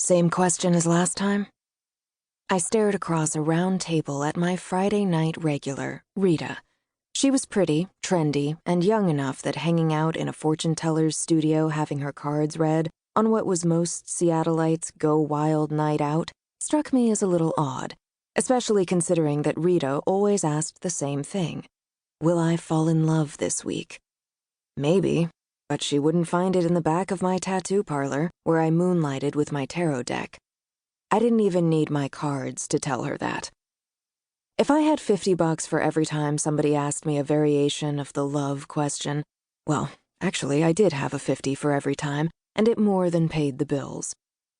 Same question as last time? I stared across a round table at my Friday night regular, Rita. She was pretty, trendy, and young enough that hanging out in a fortune-teller's studio having her cards read on what was most Seattleites' go-wild night out struck me as a little odd, especially considering that Rita always asked the same thing. Will I fall in love this week? Maybe, but she wouldn't find it in the back of my tattoo parlor where I moonlighted with my tarot deck. I didn't even need my cards to tell her that. If I had $50 for every time somebody asked me a variation of the love question, well, actually, I did have a 50 for every time, and it more than paid the bills.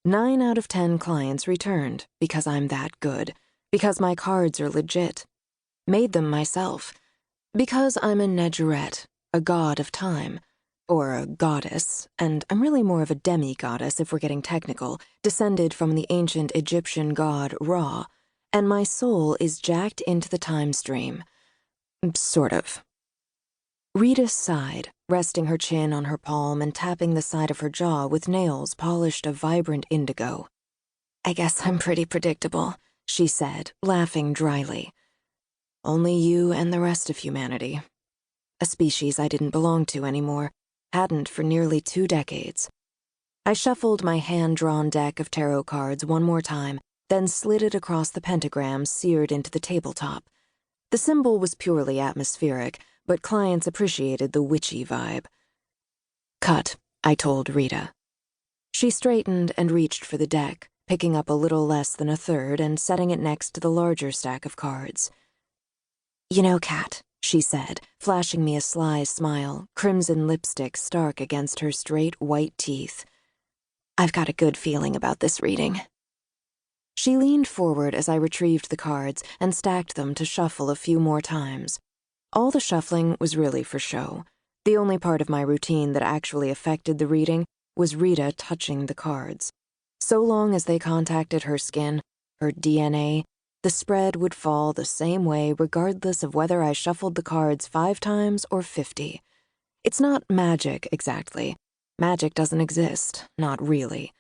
9 out of 10 clients returned because I'm that good, because my cards are legit. Made them myself. Because I'm a Nedgerette, a god of time, or a goddess, and I'm really more of a demi-goddess if we're getting technical, descended from the ancient Egyptian god Ra, and my soul is jacked into the time stream. Sort of. Rita sighed, resting her chin on her palm and tapping the side of her jaw with nails polished a vibrant indigo. I guess I'm pretty predictable, she said, laughing dryly. Only you and the rest of humanity. A species I didn't belong to anymore, hadn't for nearly 2 decades. I shuffled my hand-drawn deck of tarot cards one more time, then slid it across the pentagram seared into the tabletop. The symbol was purely atmospheric, but clients appreciated the witchy vibe. Cut, I told Rita. She straightened and reached for the deck, picking up a little less than a third and setting it next to the larger stack of cards. You know, Kat, she said, flashing me a sly smile, crimson lipstick stark against her straight white teeth. I've got a good feeling about this reading. She leaned forward as I retrieved the cards and stacked them to shuffle a few more times. All the shuffling was really for show. The only part of my routine that actually affected the reading was Rita touching the cards. So long as they contacted her skin, her DNA, the spread would fall the same way regardless of whether I shuffled the cards 5 times or 50. It's not magic, exactly. Magic doesn't exist, not really.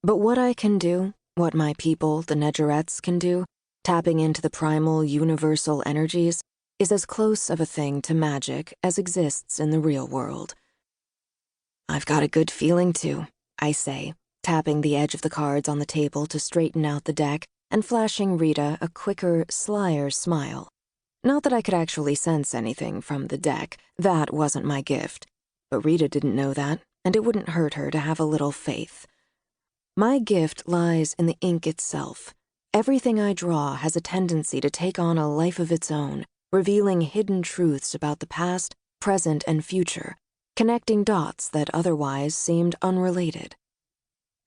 But what I can do, what my people, the Nedgerettes, can do, tapping into the primal universal energies, is as close of a thing to magic as exists in the real world. I've got a good feeling too, I say, tapping the edge of the cards on the table to straighten out the deck and flashing Rita a quicker, slyer smile. Not that I could actually sense anything from the deck, that wasn't my gift. But Rita didn't know that, and it wouldn't hurt her to have a little faith. My gift lies in the ink itself. Everything I draw has a tendency to take on a life of its own, revealing hidden truths about the past, present, and future, connecting dots that otherwise seemed unrelated.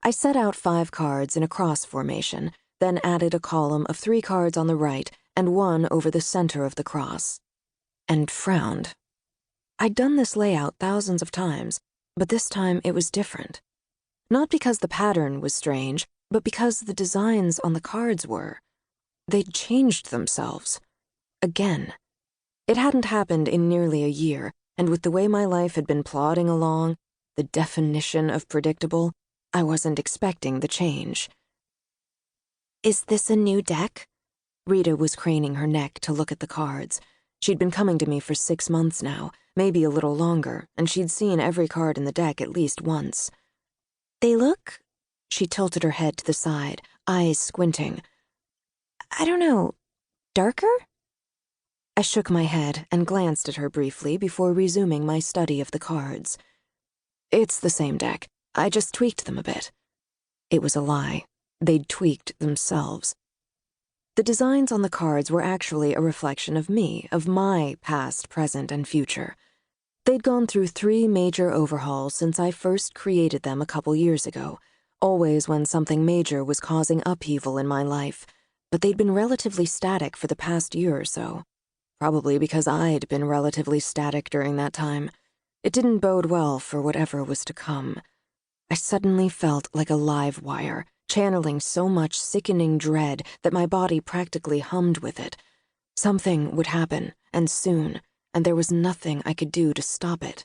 I set out 5 cards in a cross formation, then added a column of 3 cards on the right and 1 over the center of the cross, and frowned. I'd done this layout thousands of times, but this time it was different. Not because the pattern was strange, but because the designs on the cards were. They'd changed themselves. Again. It hadn't happened in nearly a year, and with the way my life had been plodding along, the definition of predictable, I wasn't expecting the change. Is this a new deck? Rita was craning her neck to look at the cards. She'd been coming to me for 6 months now, maybe a little longer, and she'd seen every card in the deck at least once. They look... She tilted her head to the side, eyes squinting. I don't know, darker? I shook my head and glanced at her briefly before resuming my study of the cards. It's the same deck. I just tweaked them a bit. It was a lie. They'd tweaked themselves. The designs on the cards were actually a reflection of me, of my past, present, and future. They'd gone through 3 major overhauls since I first created them a couple years ago, always when something major was causing upheaval in my life, but they'd been relatively static for the past year or so. Probably because I'd been relatively static during that time. It didn't bode well for whatever was to come. I suddenly felt like a live wire, channeling so much sickening dread that my body practically hummed with it. Something would happen, and soon, and there was nothing I could do to stop it.